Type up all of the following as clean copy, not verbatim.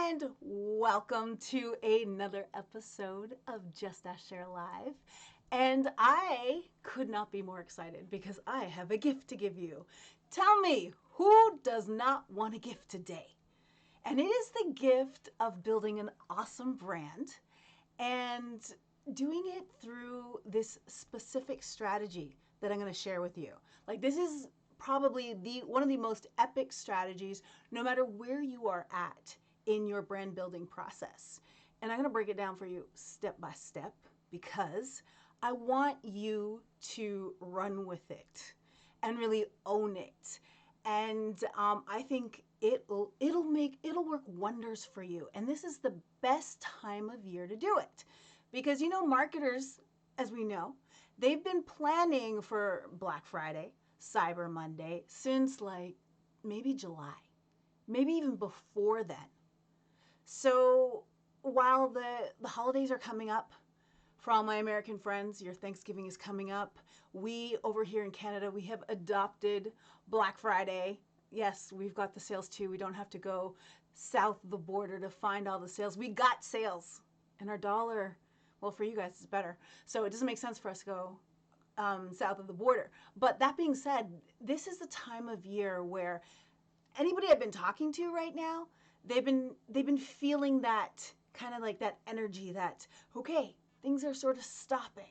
and welcome to another episode of Just Ask Cher Live. And I could not be more excited because I have a gift to give you. Tell me, who does not want a gift today? And it is the gift of building an awesome brand and doing it through this specific strategy that I'm going to share with you. Like, this is probably the one of the most epic strategies no matter where you are at in your brand building process. And I'm going to break it down for you step by step because I want you to run with it and really own it. And I think it'll work wonders for you. And this is the best time of year to do it, because marketers, as we know, they've been planning for Black Friday, Cyber Monday since like maybe July, maybe even before then. So while the holidays are coming up, for all my American friends, your Thanksgiving is coming up. We over here in Canada, we have adopted Black Friday. Yes, we've got the sales too. We don't have to go south of the border to find all the sales. We got sales, and our dollar, well, for you guys, it's better. So it doesn't make sense for us to go south of the border. But that being said, this is the time of year where anybody I've been talking to right now, they've been feeling that kind of like that energy that, okay, things are sort of stopping.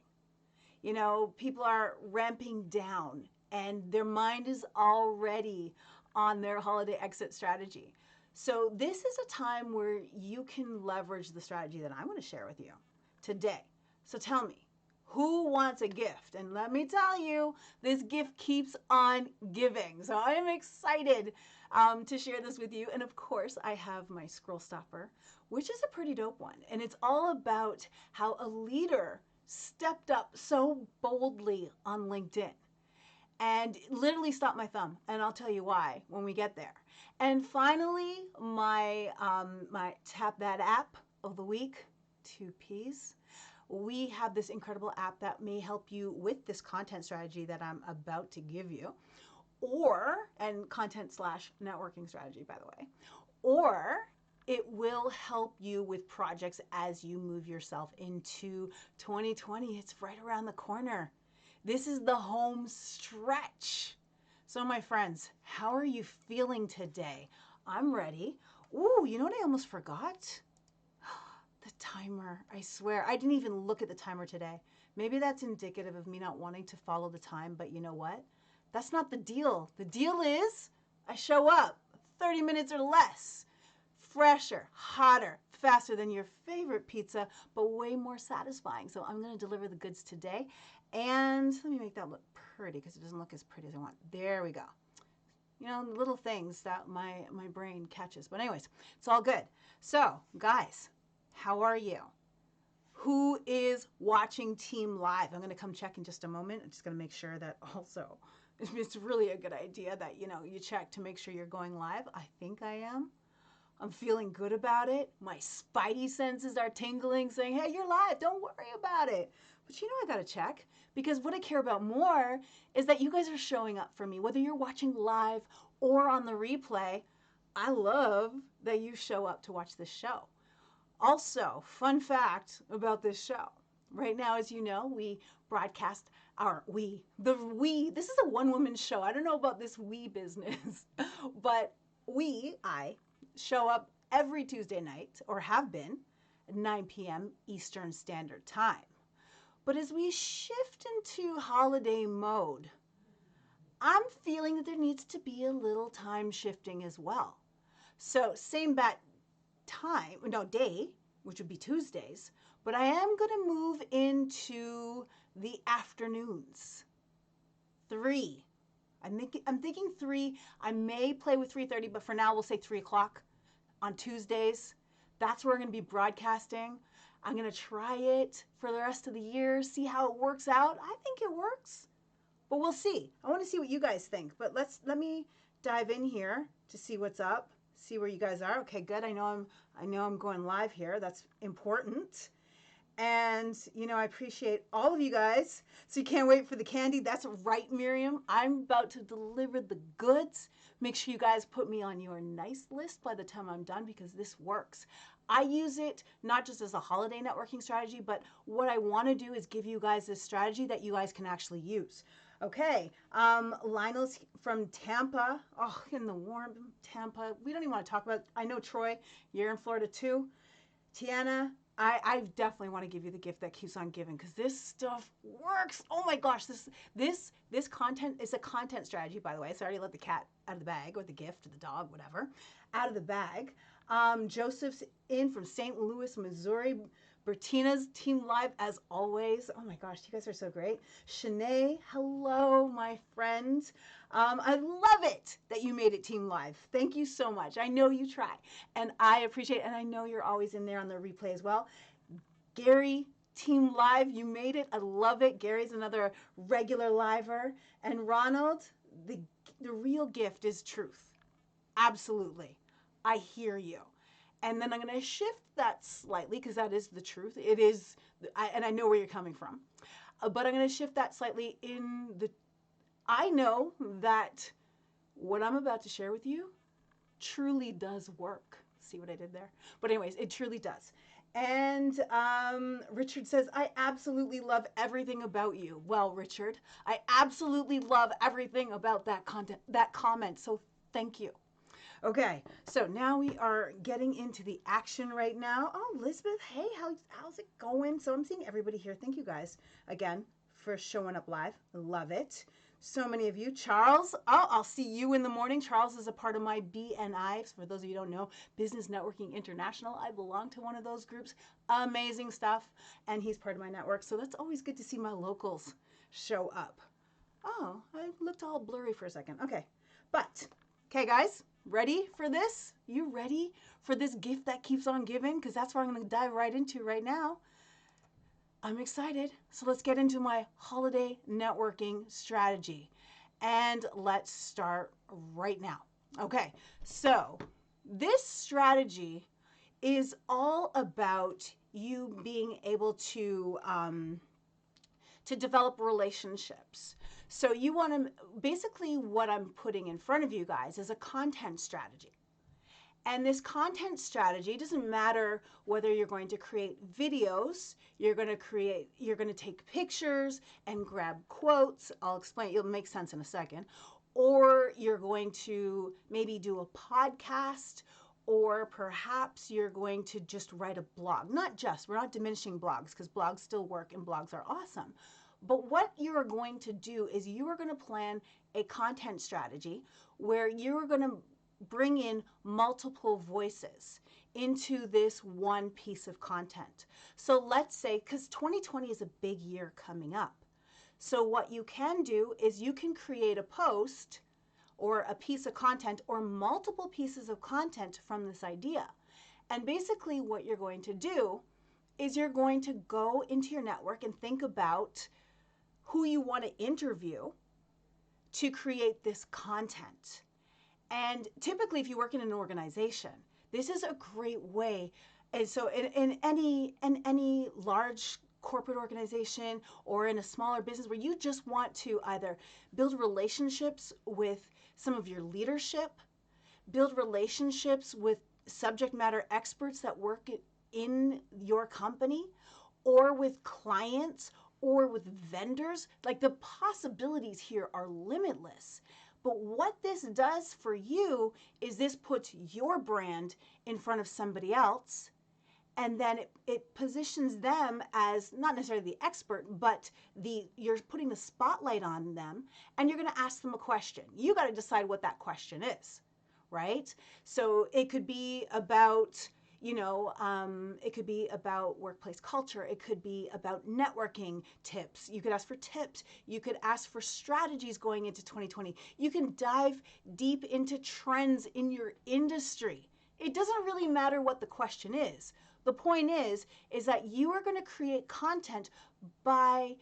People are ramping down and their mind is already on their holiday exit strategy. So this is a time where you can leverage the strategy that I'm going to share with you today. So tell me, who wants a gift? And let me tell you, this gift keeps on giving. So I am excited to share this with you. And of course, I have my scroll stopper, which is a pretty dope one. And it's all about how a leader stepped up so boldly on LinkedIn and literally stopped my thumb. And I'll tell you why when we get there. And finally, my Tap That app of the week, 2Ps. We have this incredible app that may help you with this content strategy that I'm about to give you, and content/networking strategy, by the way, or it will help you with projects as you move yourself into 2020. It's right around the corner. This is the home stretch. So my friends, how are you feeling today? I'm ready. Ooh, you know what I almost forgot? The timer. I swear, I didn't even look at the timer today. Maybe that's indicative of me not wanting to follow the time, but you know what? That's not the deal. The deal is I show up 30 minutes or less. Fresher, hotter, faster than your favorite pizza, but way more satisfying. So I'm going to deliver the goods today. And let me make that look pretty because it doesn't look as pretty as I want. There we go. Little things that my brain catches. But anyways, it's all good. So, guys, how are you? Who is watching Team Live? I'm going to come check in just a moment. I'm just going to make sure that also, it's really a good idea that, you check to make sure you're going live. I think I am. I'm feeling good about it. My spidey senses are tingling, saying, hey, you're live. Don't worry about it. But I got to check, because what I care about more is that you guys are showing up for me, whether you're watching live or on the replay. I love that you show up to watch this show. Also, fun fact about this show. Right now, as you know, we broadcast this is a one-woman show. I don't know about this we business, but I show up every Tuesday night, or have been, at 9 p.m. Eastern Standard Time. But as we shift into holiday mode, I'm feeling that there needs to be a little time shifting as well. So same bat day, which would be Tuesdays, but I am going to move into the afternoons. 3. I'm thinking 3. I may play with 3:30, but for now we'll say 3 o'clock on Tuesdays. That's where I'm going to be broadcasting. I'm going to try it for the rest of the year, see how it works out. I think it works, but we'll see. I want to see what you guys think, but let me dive in here to see what's up. See where you guys are. Okay, good. I know I'm going live here. That's important. And, I appreciate all of you guys. So you can't wait for the candy. That's right, Miriam. I'm about to deliver the goods. Make sure you guys put me on your nice list by the time I'm done because this works. I use it not just as a holiday networking strategy, but what I want to do is give you guys this strategy that you guys can actually use. Okay, Lionel's from Tampa. Oh, in the warm Tampa. We don't even want to talk about. I know Troy, you're in Florida too. Tiana, I definitely want to give you the gift that keeps on giving because this stuff works. Oh my gosh, this content is a content strategy, by the way. So I already let the cat out of the bag or the gift or the dog, whatever, out of the bag. Joseph's in from St. Louis, Missouri. Bertina's team live as always. Oh my gosh, you guys are so great. Shanae, hello, my friend. I love it that you made it team live. Thank you so much. I know you try, and I appreciate it, and I know you're always in there on the replay as well. Gary, team live, you made it. I love it. Gary's another regular liver. And Ronald, the real gift is truth. Absolutely. I hear you. And then I'm going to shift that slightly because that is the truth. It is, and I know where you're coming from. But I'm going to shift that slightly in the, I know that what I'm about to share with you truly does work. See what I did there? But anyways, it truly does. And Richard says, I absolutely love everything about you. Well, Richard, I absolutely love everything about that content, that comment. So thank you. Okay, so now we are getting into the action right now. Oh, Elizabeth, hey, how's it going? So I'm seeing everybody here. Thank you guys again for showing up live. Love it. So many of you. Charles, oh, I'll see you in the morning. Charles is a part of my BNI. For those of you who don't know, Business Networking International. I belong to one of those groups. Amazing stuff. And he's part of my network. So that's always good to see my locals show up. Oh, I looked all blurry for a second. Okay, but, okay, guys. Ready for this? You ready for this gift that keeps on giving? Because that's what I'm going to dive right into right now. I'm excited. So let's get into my holiday networking strategy. And let's start right now. Okay, so this strategy is all about you being able to develop relationships. So you want to, basically what I'm putting in front of you guys is a content strategy. And this content strategy doesn't matter whether you're going to create videos, you're going to take pictures and grab quotes. I'll explain, it'll make sense in a second. Or you're going to maybe do a podcast, or perhaps you're going to just write a blog. Not just, we're not diminishing blogs because blogs still work and blogs are awesome. But what you're going to do is you are going to plan a content strategy where you're going to bring in multiple voices into this one piece of content. So let's say, because 2020 is a big year coming up. So what you can do is you can create a post or a piece of content or multiple pieces of content from this idea. And basically what you're going to do is you're going to go into your network and think about who you want to interview to create this content. And typically, if you work in an organization, this is a great way. And so in any large corporate organization or in a smaller business where you just want to either build relationships with some of your leadership, build relationships with subject matter experts that work in your company, or with clients, or with vendors, like the possibilities here are limitless. But what this does for you is this puts your brand in front of somebody else, and then it positions them as not necessarily the expert, but you're putting the spotlight on them, and you're going to ask them a question. You got to decide what that question is, right? So it could be about, it could be about workplace culture. It could be about networking tips. You could ask for tips. You could ask for strategies going into 2020. You can dive deep into trends in your industry. It doesn't really matter what the question is. The point is that you are going to create content by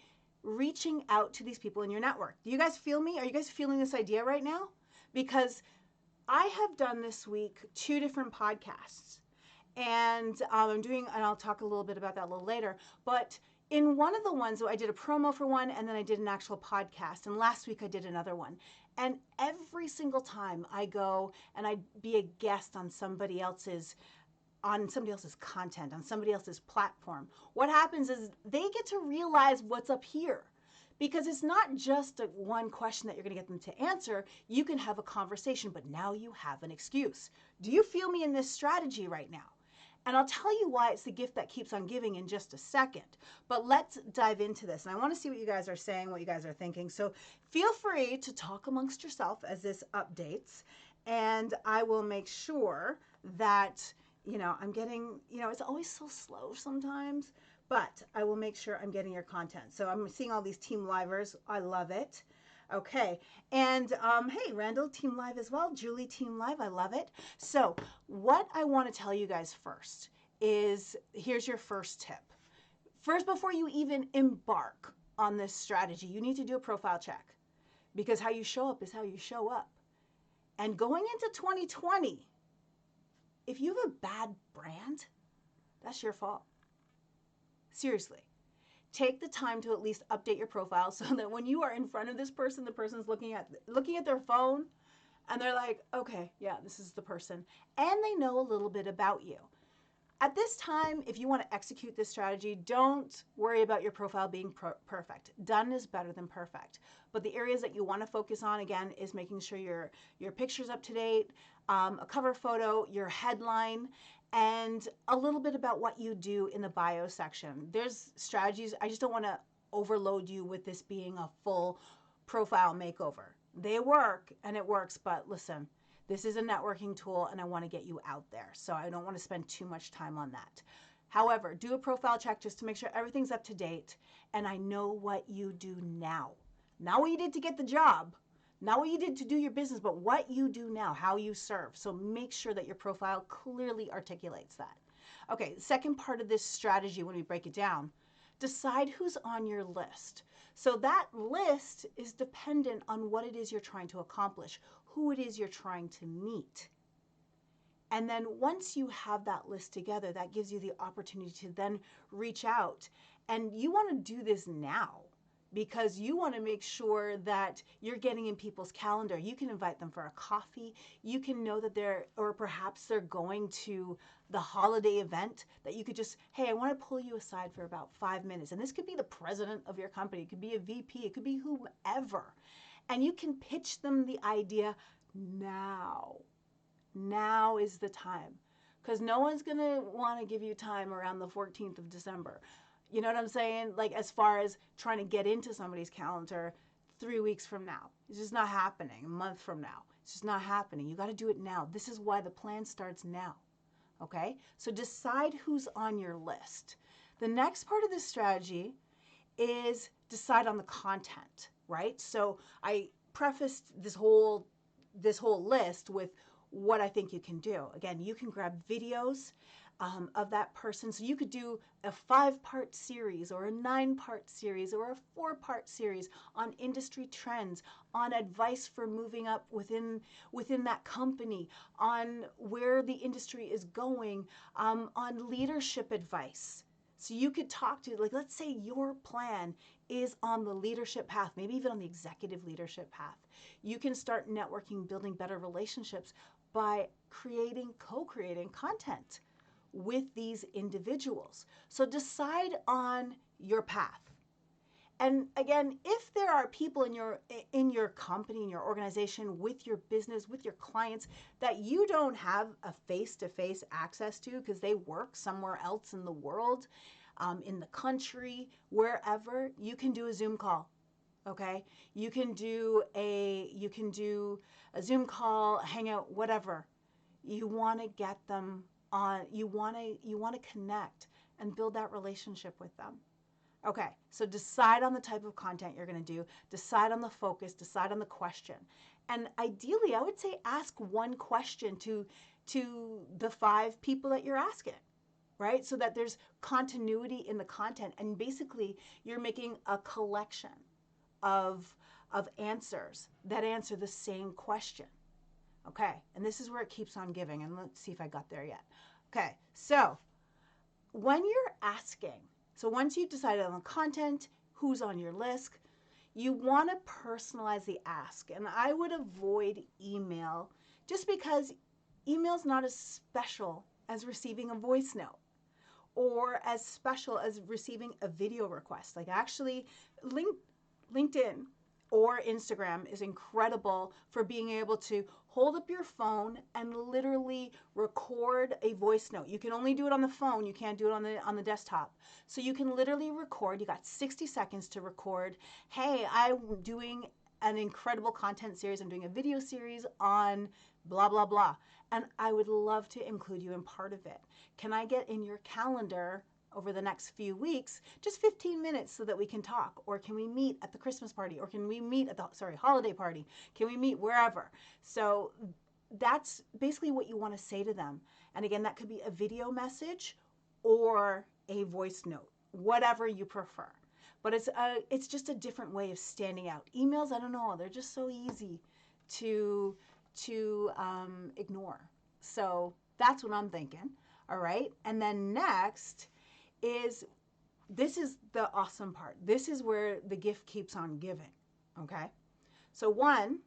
reaching out to these people in your network. Do you guys feel me? Are you guys feeling this idea right now? Because I have done this week 2 different podcasts. And I'm doing, and I'll talk a little bit about that a little later. But in one of the ones, so I did a promo for one, and then I did an actual podcast. And last week I did another one. And every single time I go and I be a guest on somebody else's content, on somebody else's platform, what happens is they get to realize what's up here. Because it's not just one question that you're going to get them to answer. You can have a conversation, but now you have an excuse. Do you feel me in this strategy right now? And I'll tell you why it's the gift that keeps on giving in just a second. But let's dive into this. And I want to see what you guys are saying, what you guys are thinking. So feel free to talk amongst yourself as this updates. And I will make sure that, I'm getting, it's always so slow sometimes. But I will make sure I'm getting your content. So I'm seeing all these team livers. I love it. Okay. And hey, Randall, team live as well. Julie, team live. I love it. So what I want to tell you guys first is here's your first tip. First, before you even embark on this strategy, you need to do a profile check, because how you show up is how you show up. And going into 2020, if you have a bad brand, that's your fault. Seriously. Take the time to at least update your profile so that when you are in front of this person, the person's looking at their phone and they're like, okay, yeah, this is the person. And they know a little bit about you. At this time, if you want to execute this strategy, don't worry about your profile being perfect. Done is better than perfect. But the areas that you want to focus on, again, is making sure your picture's up to date, a cover photo, your headline, and a little bit about what you do in the bio section. There's strategies. I just don't want to overload you with this being a full profile makeover. They work and it works, but listen, this is a networking tool and I want to get you out there. So I don't want to spend too much time on that. However, do a profile check just to make sure everything's up to date. And I know what you do now. Not what you did to get the job, not what you did to do your business, but what you do now, how you serve. So make sure that your profile clearly articulates that. Okay, second part of this strategy, when we break it down, decide who's on your list. So that list is dependent on what it is you're trying to accomplish, who it is you're trying to meet. And then once you have that list together, that gives you the opportunity to then reach out. And you want to do this now, because you want to make sure that you're getting in people's calendar. You can invite them for a coffee. You can know that or perhaps they're going to the holiday event, that you could just, hey, I want to pull you aside for about 5 minutes. And this could be the president of your company. It could be a VP. It could be whomever. And you can pitch them the idea now. Now is the time. Because no one's going to want to give you time around the 14th of December. You know what I'm saying? Like, as far as trying to get into somebody's calendar 3 weeks from now. It's just not happening. A month from now. It's just not happening. You got to do it now. This is why the plan starts now. Okay? So decide who's on your list. The next part of this strategy is decide on the content, right? So I prefaced this whole list with what I think you can do. Again, you can grab videos of that person. So you could do a 5-part series or a 9-part series or a 4-part series on industry trends, on advice for moving up within that company, on where the industry is going, on leadership advice. So you could talk to, like, let's say your plan is on the leadership path, maybe even on the executive leadership path. You can start networking, building better relationships by co-creating content with these individuals. So decide on your path. And again, if there are people in your company, in your organization, with your business, with your clients that you don't have a face-to-face access to because they work somewhere else in the world, in the country, wherever, you can do a Zoom call. Okay? You can do a Zoom call, a hangout, whatever. You want to get them on, you want to connect and build that relationship with them. Okay, so decide on the type of content you're going to do, decide on the focus, decide on the question. And ideally, I would say ask one question to the 5 people that you're asking, right? So that there's continuity in the content, and basically you're making a collection of answers that answer the same question. Okay, and this is where it keeps on giving, and let's see if I got there yet. Okay, so when you're asking, so once you've decided on the content, who's on your list, you want to personalize the ask. And I would avoid email just because email's not as special as receiving a voice note or as special as receiving a video request. Like actually, LinkedIn or Instagram is incredible for being able to hold up your phone and literally record a voice note. You can only do it on the phone, you can't do it on the desktop. So you can literally record, you got 60 seconds to record, "Hey, I'm doing an incredible content series. I'm doing a video series on blah blah blah, and I would love to include you in part of it. Can I get in your calendar over the next few weeks, just 15 minutes so that we can talk? Or can we meet at the Christmas party? Or can we meet at the, holiday party? Can we meet wherever?" So that's basically what you want to say to them. And again, that could be a video message or a voice note, whatever you prefer. But it's just a different way of standing out. Emails, I don't know, they're just so easy to ignore. So that's what I'm thinking. All right. And then next is, this is the awesome part. This is where the gift keeps on giving. Okay. So one,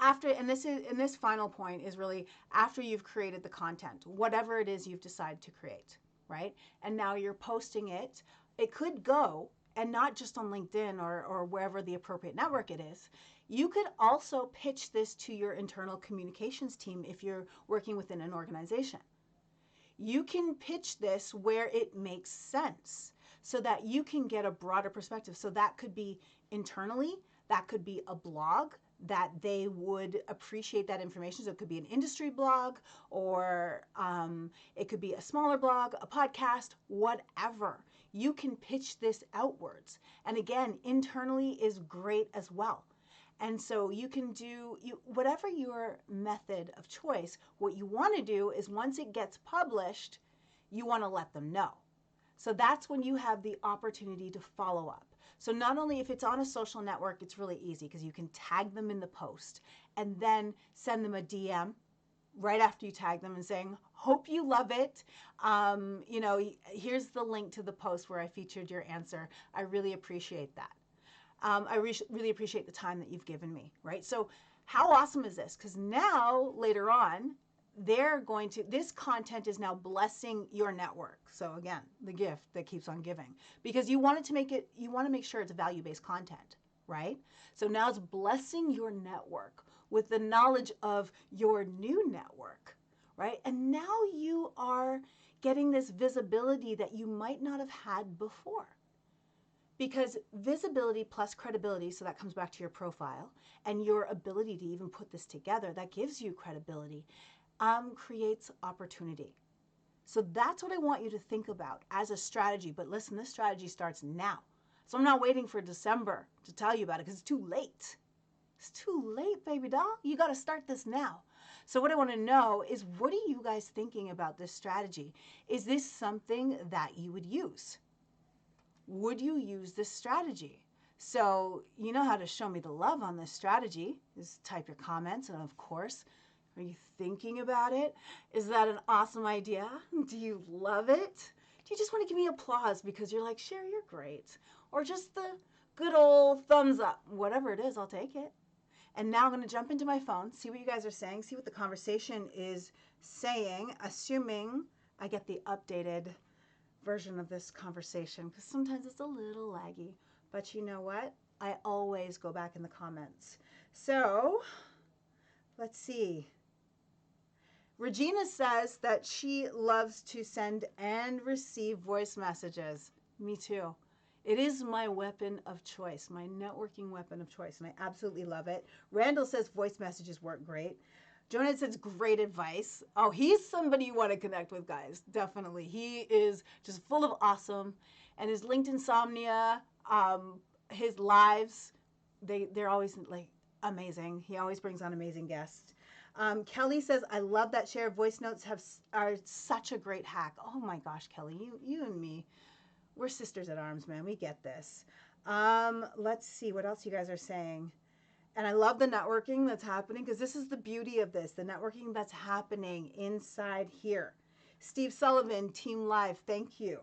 after, and this final point is really after you've created the content, whatever it is you've decided to create, right? And now you're posting it. It could go, and not just on LinkedIn or wherever the appropriate network it is. You could also pitch this to your internal communications team if you're working within an organization. You can pitch this where it makes sense so that you can get a broader perspective. So that could be internally, that could be a blog that they would appreciate that information. So it could be an industry blog, or it could be a smaller blog, a podcast, whatever. You can pitch this outwards. And again, internally is great as well. And so you can do whatever your method of choice. What you want to do is once it gets published, you want to let them know. So that's when you have the opportunity to follow up. So not only if it's on a social network, it's really easy because you can tag them in the post and then send them a DM right after you tag them and saying, "Hope you love it. Here's the link to the post where I featured your answer. I really appreciate that. I really appreciate the time that you've given me," right? So how awesome is this? Because now later on, this content is now blessing your network. So again, the gift that keeps on giving, because you want to make sure it's value-based content, right? So now it's blessing your network with the knowledge of your new network, right? And now you are getting this visibility that you might not have had before. Because visibility plus credibility, so that comes back to your profile and your ability to even put this together, that gives you credibility, creates opportunity. So that's what I want you to think about as a strategy. But listen, this strategy starts now. So I'm not waiting for December to tell you about it because it's too late. It's too late, baby doll. You got to start this now. So what I want to know is, what are you guys thinking about this strategy? Is this something that you would use? Would you use this strategy? So you know how to show me the love on this strategy. Just type your comments, and of course, are you thinking about it? Is that an awesome idea? Do you love it? Do you just want to give me applause because you're like, "Cher, you're great," or just the good old thumbs up? Whatever it is, I'll take it. And now I'm going to jump into my phone, see what you guys are saying, see what the conversation is saying, assuming I get the updated version of this conversation, because sometimes it's a little laggy. But you know what? I always go back in the comments. So let's see. Regina says that she loves to send and receive voice messages. Me too. It is my weapon of choice, my networking weapon of choice, and I absolutely love it. Randall says voice messages work great. Jonah says great advice. Oh, he's somebody you want to connect with, guys. Definitely. He is just full of awesome. And his linked insomnia, his lives, they're always like amazing. He always brings on amazing guests. Kelly says, "I love that Cher voice notes are such a great hack." Oh my gosh, Kelly, you and me, we're sisters at arms, man. We get this. Let's see what else you guys are saying. And I love the networking that's happening, because this is the beauty of this, the networking that's happening inside here. Steve Sullivan, Team Live, thank you.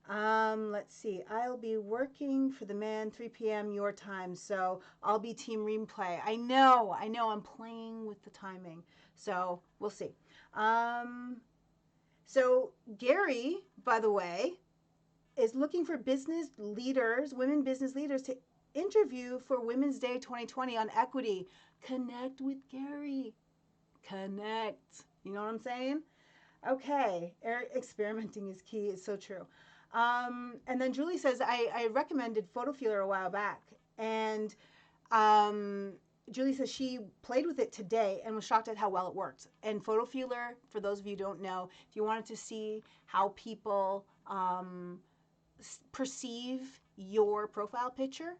Let's see. I'll be working for the man 3 p.m. your time, so I'll be Team Replay. I know. I'm playing with the timing, so we'll see. So Gary, by the way, is looking for business leaders, women business leaders, to interview for Women's Day 2020 on equity. Connect with Gary. Connect. You know what I'm saying? Okay. Experimenting is key. It's so true. And then Julie says, I recommended Photo Feeler a while back. And um, Julie says she played with it today and was shocked at how well it worked. And Photo Feeler, for those of you who don't know, if you wanted to see how people perceive your profile picture,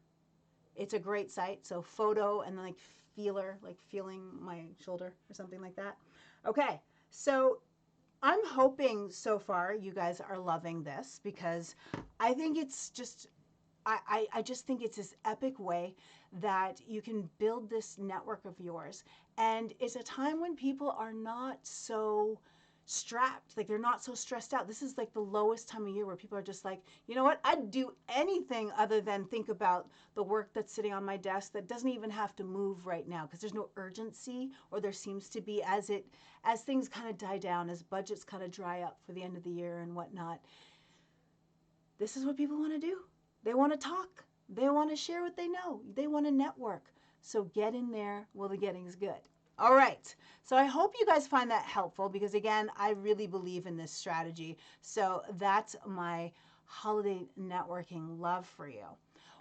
it's a great site. So photo and then like feeler, like feeling my shoulder or something like that. Okay, so I'm hoping so far you guys are loving this because I think it's just I just think it's this epic way that you can build this network of yours. And it's a time when people are not so strapped, like they're not so stressed out. This is like the lowest time of year where people are just like, you know what, I'd do anything other than think about the work that's sitting on my desk that doesn't even have to move right now because there's no urgency, or there seems to be as things kind of die down, as budgets kind of dry up for the end of the year and whatnot. This is what people want to do. They want to talk. They want to share what they know. They want to network. So get in there while the getting's good. All right. So I hope you guys find that helpful because, again, I really believe in this strategy. So that's my holiday networking love for you.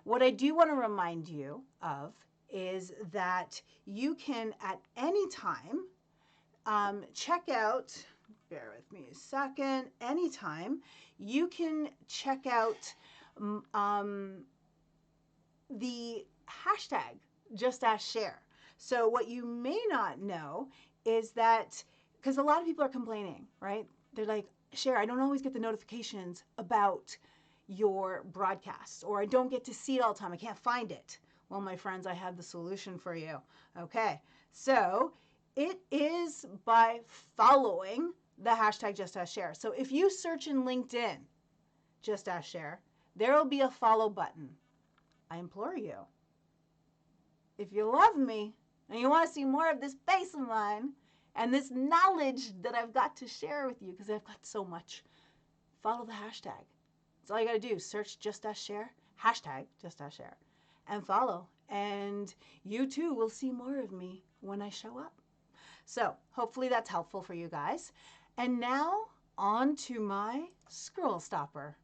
What I do want to remind you of is that you can at any time check out, bear with me a second, anytime you can check out the hashtag Just Ask Cher. So what you may not know is that, because a lot of people are complaining, right? They're like, Cher, I don't always get the notifications about your broadcasts, or I don't get to see it all the time. I can't find it. Well, my friends, I have the solution for you. Okay, so it is by following the hashtag Just Ask Cher. So if you search in LinkedIn, Just Ask Cher, there will be a follow button. I implore you, if you love me and you want to see more of this face of mine and this knowledge that I've got to share with you, because I've got so much, follow the hashtag. That's all you got to do. Search Just Ask Cher, hashtag Just Ask Cher, and follow. And you too will see more of me when I show up. So hopefully that's helpful for you guys. And now on to my scroll stopper.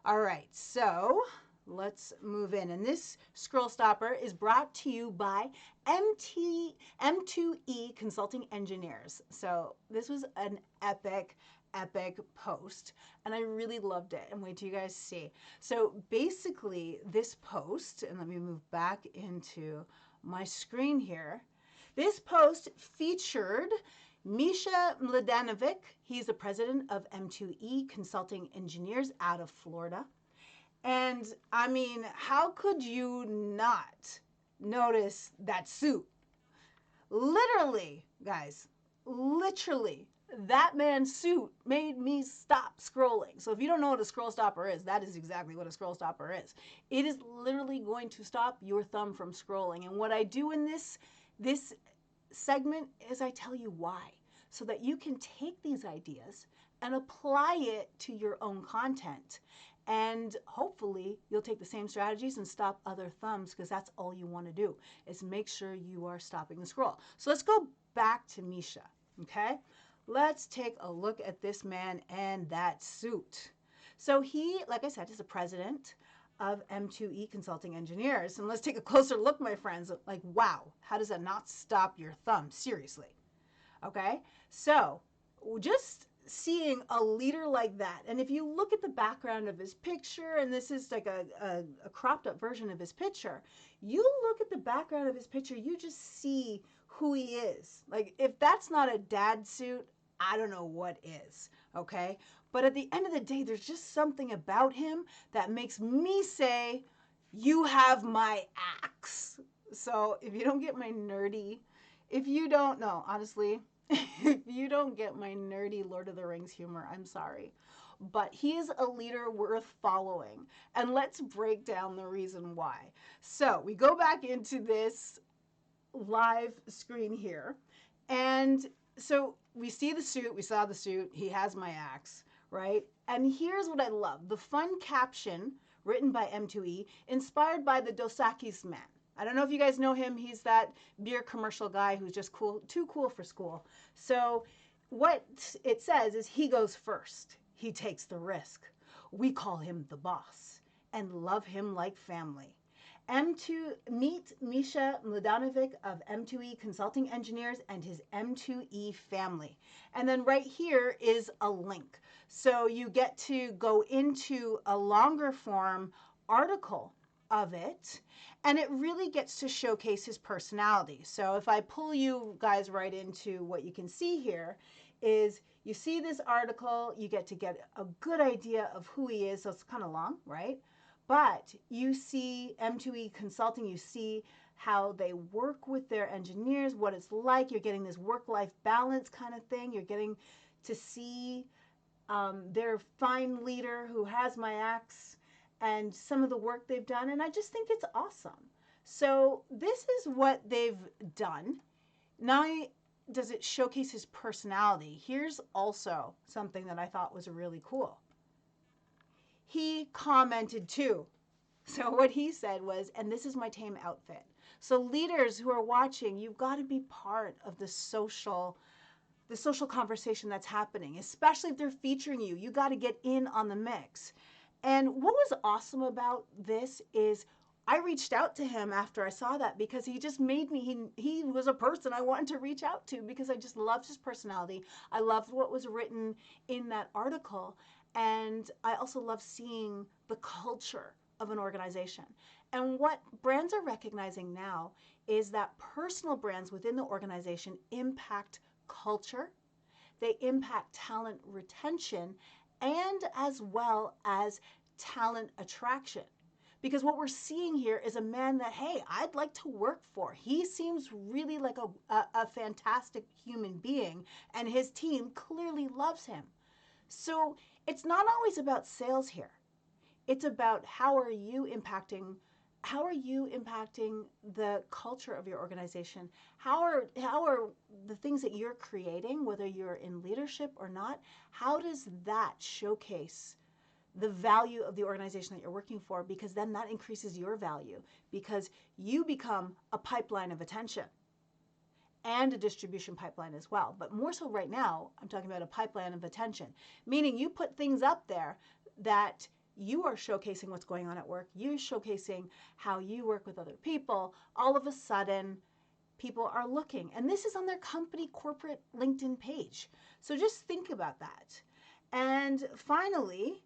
All right, so let's move in. And this scroll stopper is brought to you by M2E Consulting Engineers. So this was an epic post, and I really loved it. And wait till you guys see. So basically this post, and let me move back into my screen here. This post featured Misha Mladenovic. He's the president of M2E Consulting Engineers out of Florida. And I mean, how could you not notice that suit? Literally, guys, literally, that man's suit made me stop scrolling. So if you don't know what a scroll stopper is, that is exactly what a scroll stopper is. It is literally going to stop your thumb from scrolling. And what I do in this segment is I tell you why, so that you can take these ideas and apply it to your own content. And hopefully you'll take the same strategies and stop other thumbs, because that's all you want to do, is make sure you are stopping the scroll. So let's go back to Misha, okay? Let's take a look at this man and that suit. So he, like I said, is the president of M2E Consulting Engineers. And let's take a closer look, my friends. Like, wow, how does that not stop your thumb? Seriously. Okay? So just seeing a leader like that, and if you look at the background of his picture, and this is like a cropped up version of his picture, you look at the background of his picture, you just see who he is. Like, if that's not a dad suit, I don't know what is, okay? But at the end of the day, there's just something about him that makes me say, you have my axe. So if you don't get my nerdy, if you don't know, honestly, If you don't get my nerdy Lord of the Rings humor, I'm sorry. But he is a leader worth following. And let's break down the reason why. So we go back into this live screen here. And so we see the suit, we saw the suit, he has my axe, right? And here's what I love the fun caption written by M2E, inspired by the Dosakis man. I don't know if you guys know him. He's that beer commercial guy who's just cool, too cool for school. So, what it says is he goes first. He takes the risk. We call him the boss and love him like family. M2 meet Misha Mladenovic of M2E Consulting Engineers and his M2E family. And then right here is a link. So you get to go into a longer form article of it, and it really gets to showcase his personality. So if I pull you guys right into what you can see here is you see this article, you get to get a good idea of who he is. So it's kind of long, right? But you see M2E Consulting, you see how they work with their engineers, what it's like. You're getting this work-life balance kind of thing. You're getting to see their fine leader who has my axe and some of the work they've done. And I just think it's awesome. So this is what they've done. Not only does it showcase his personality, here's also something that I thought was really cool. He commented too. So what he said was, and this is my tame outfit. So leaders who are watching, you've got to be part of the social conversation that's happening, especially if they're featuring you. You got to get in on the mix. And what was awesome about this is I reached out to him after I saw that because he just made me, he was a person I wanted to reach out to because I just loved his personality. I loved what was written in that article. And I also love seeing the culture of an organization. And what brands are recognizing now is that personal brands within the organization impact culture, they impact talent retention, and as well as talent attraction. Because what we're seeing here is a man that, hey, I'd like to work for. He seems really like a fantastic human being, and his team clearly loves him. So it's not always about sales here. It's about how are you impacting the culture of your organization? How are the things that you're creating, whether you're in leadership or not, how does that showcase the value of the organization that you're working for? Because then that increases your value because you become a pipeline of attention and a distribution pipeline as well. But more so right now, I'm talking about a pipeline of attention, meaning you put things up there that you are showcasing what's going on at work. You're showcasing how you work with other people. All of a sudden, people are looking. And this is on their company corporate LinkedIn page. So just think about that. And finally,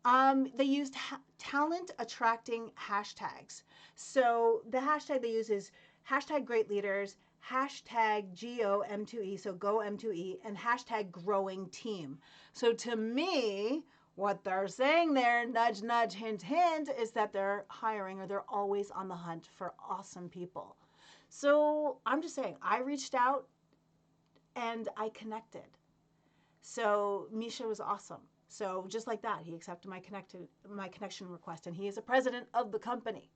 they used talent attracting hashtags. So the hashtag they use is hashtag great leaders, hashtag GOM2E, so go M2E, and hashtag growing team. So to me, what they're saying there, nudge, nudge, hint, hint, is that they're hiring or they're always on the hunt for awesome people. So I'm just saying, I reached out and I connected. So Misha was awesome. So just like that, he accepted my connection request, and he is a president of the company.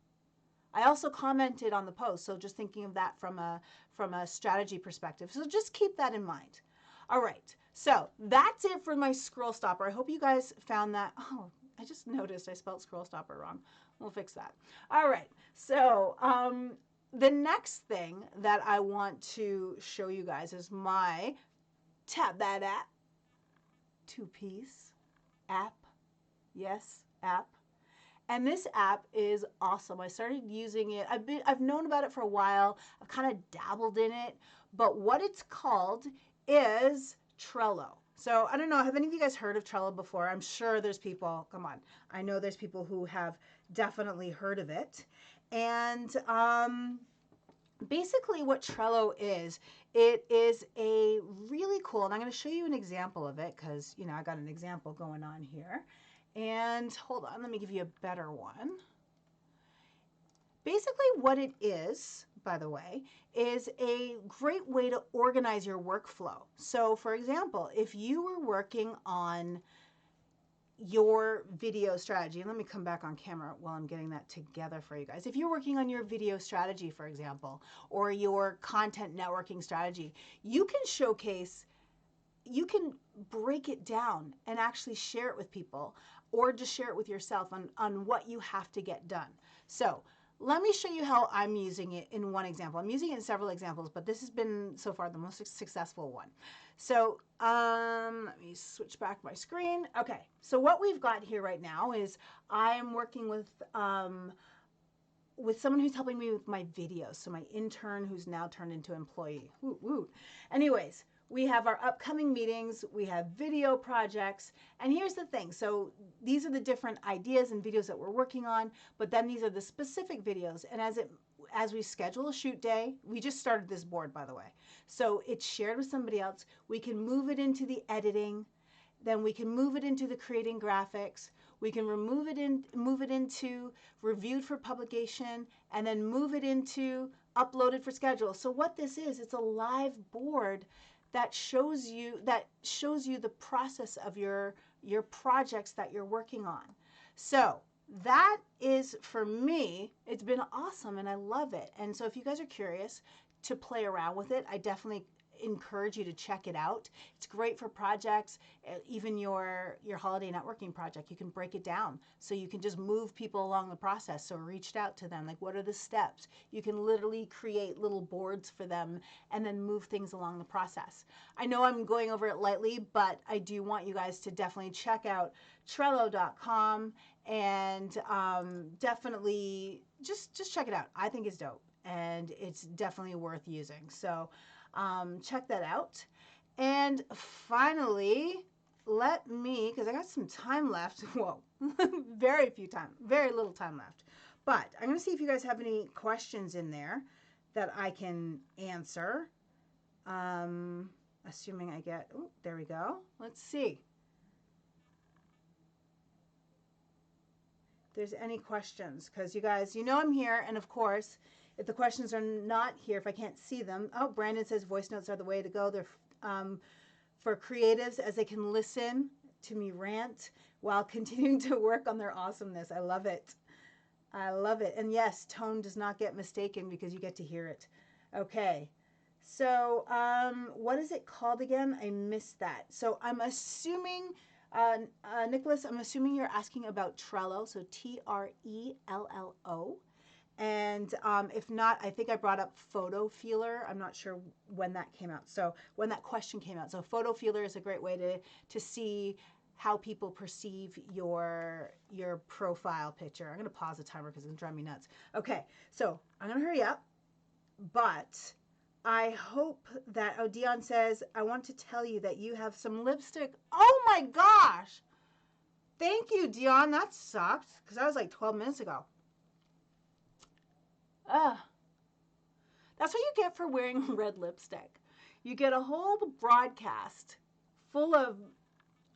I also commented on the post, so just thinking of that from a strategy perspective. So just keep that in mind. All right, so that's it for my scroll stopper. I hope you guys found that. Oh, I just noticed I spelled scroll stopper wrong. We'll fix that. All right, so the next thing that I want to show you guys is my Tap That App two-piece app. Yes, app. And this app is awesome. I started using it. I've known about it for a while. I've kind of dabbled in it, but what it's called is Trello. So I don't know, have any of you guys heard of Trello before? I'm sure there's people, come on, I know there's people who have definitely heard of it. And basically what Trello is, it is a really cool, and I'm going to show you an example of it because, you know, I got an example going on here. And hold on, let me give you a better one. Basically what it is, by the way, is a great way to organize your workflow. So, for example, if you were working on your video strategy, and let me come back on camera while I'm getting that together for you guys. If you're working on your video strategy, for example, or your content networking strategy, you can showcase, you can break it down and actually share it with people, or just share it with yourself on what you have to get done. So let me show you how I'm using it in one example. I'm using it in several examples, but this has been so far the most successful one. So let me switch back my screen. Okay, so what we've got here right now is I'm working with someone who's helping me with my videos. So my intern who's now turned into employee. Woo, woo. Anyways, we have our upcoming meetings, we have video projects, and here's the thing. So these are the different ideas and videos that we're working on, but then these are the specific videos. And as we schedule a shoot day, we just started this board, by the way. So it's shared with somebody else. We can move it into the editing, then we can move it into the creating graphics. We can move it into reviewed for publication, and then move it into uploaded for schedule. So what this is, it's a live board that shows you the process of your projects that you're working on. So that is, for me, it's been awesome and I love it. And so if you guys are curious to play around with it, I definitely encourage you to check it out. It's great for projects, even your holiday networking project. You can break it down so you can just move people along the process. So reached out to them, like, what are the steps? You can literally create little boards for them and then move things along the process. I know I'm going over it lightly, but I do want you guys to definitely check out Trello.com and definitely just check it out. I think it's dope and it's definitely worth using. So check that out. And finally, let me, because I got some time left. Whoa, very little time left. But I'm going to see if you guys have any questions in there that I can answer. Assuming I get, oh, there we go. Let's see. If there's any questions, because you guys, you know I'm here, and of course, if the questions are not here, if I can't see them, oh, Brandon says voice notes are the way to go. They're for creatives, as they can listen to me rant while continuing to work on their awesomeness. I love it. I love it. And yes, tone does not get mistaken because you get to hear it. Okay. So what is it called again? I missed that. So I'm assuming, Nicholas, I'm assuming you're asking about Trello. So Trello. And if not, I think I brought up Photo Feeler. I'm not sure when that came out. So when that question came out. So Photo Feeler is a great way to see how people perceive your profile picture. I'm going to pause the timer because it's driving me nuts. Okay, so I'm going to hurry up. But I hope that, oh, Dion says, I want to tell you that you have some lipstick. Oh my gosh. Thank you, Dion. That sucked because that was like 12 minutes ago. That's what you get for wearing red lipstick. You get a whole broadcast full of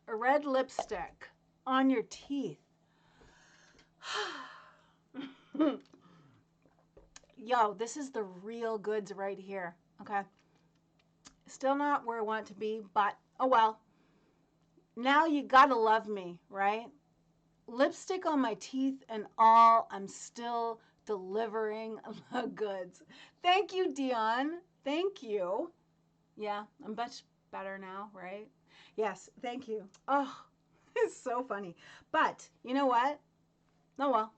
red lipstick on your teeth. Yo, this is the real goods right here, okay? Still not where I want it to be, but oh well. Now you gotta love me, right? Lipstick on my teeth and all, I'm still delivering the goods. Thank you, Dion. Thank you. Yeah, I'm much better now, right? Yes, thank you. Oh, it's so funny. But you know what? Oh well.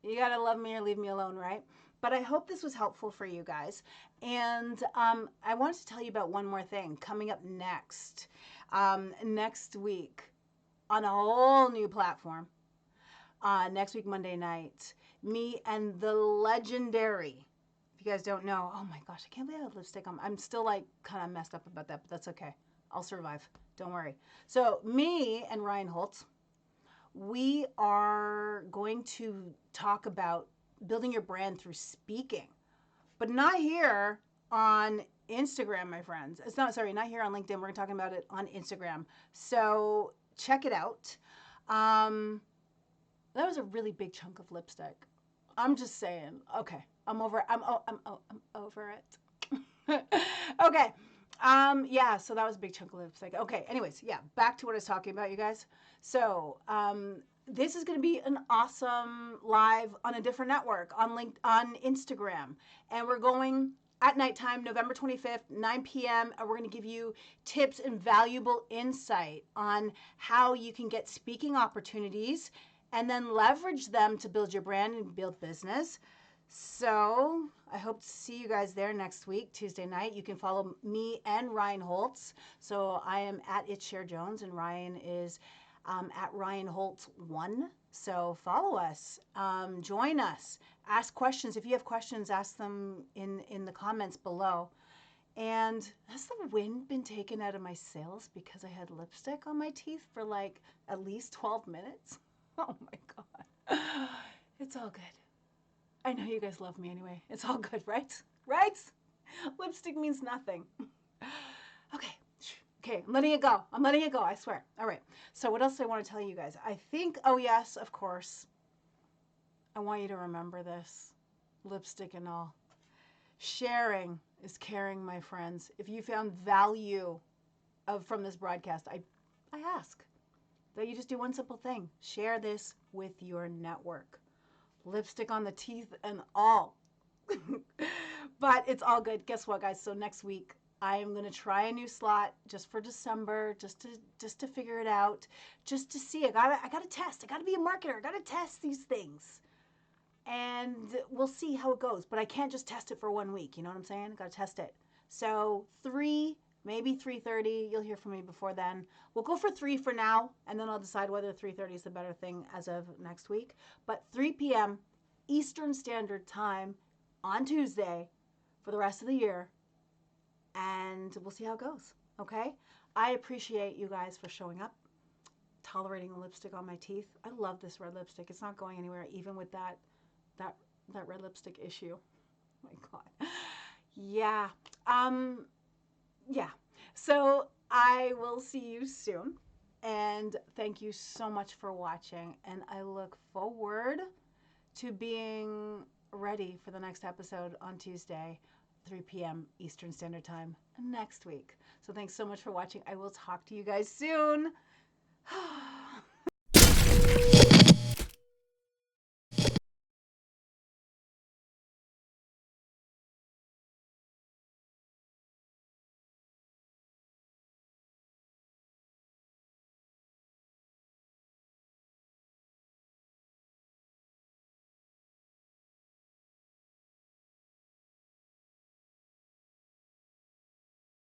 You gotta love me or leave me alone, right? But I hope this was helpful for you guys. And I wanted to tell you about one more thing coming up next. Next week on a whole new platform. Next week, Monday night, me and the legendary, if you guys don't know, oh my gosh, I can't believe I have lipstick on. I'm still like kind of messed up about that, but that's okay. I'll survive. Don't worry. So me and Ryan Holtz, we are going to talk about building your brand through speaking, but not here on Instagram, my friends. It's not, sorry, not here on LinkedIn. We're talking about it on Instagram. So check it out. That was a really big chunk of lipstick. I'm just saying. Okay. I'm over. I'm over it. Okay. Yeah. So that was a big chunk of lipstick. Okay. Anyways, yeah. Back to what I was talking about, you guys. So, this is going to be an awesome live on a different network on Instagram, and we're going at nighttime, November 25th, 9 p.m. And we're going to give you tips and valuable insight on how you can get speaking opportunities and then leverage them to build your brand and build business. So I hope to see you guys there next week, Tuesday night. You can follow me and Ryan Holtz. So I am at It's Cher Jones, and Ryan is at Ryan Holtz 1. So follow us, join us, ask questions. If you have questions, ask them in the comments below. And has the wind been taken out of my sails because I had lipstick on my teeth for like at least 12 minutes? Oh my God. It's all good. I know you guys love me anyway. It's all good, right? Right? Lipstick means nothing. Okay. Okay, I'm letting it go. I'm letting it go, I swear. All right. So what else do I want to tell you guys? I think, oh yes, of course. I want you to remember this. Lipstick and all. Sharing is caring, my friends. If you found value from this broadcast, I ask that you just do one simple thing. Share this with your network. Lipstick on the teeth and all. But it's all good. Guess what, guys? So next week I am going to try a new slot just for December, just to figure it out, just to see. I got to test. I got to be a marketer. I got to test these things. And we'll see how it goes. But I can't just test it for 1 week. You know what I'm saying? I got to test it. So 3, maybe 3:30. You'll hear from me before then. We'll go for 3 for now, and then I'll decide whether 3:30 is the better thing as of next week. But 3 p.m. Eastern Standard Time on Tuesday for the rest of the year, and we'll see how it goes. Okay? I appreciate you guys for showing up, tolerating the lipstick on my teeth. I love this red lipstick. It's not going anywhere, even with that red lipstick issue. Oh my God. Yeah. Yeah. So I will see you soon. And thank you so much for watching. And I look forward to being ready for the next episode on Tuesday, 3 p.m. Eastern Standard Time next week. So thanks so much for watching. I will talk to you guys soon.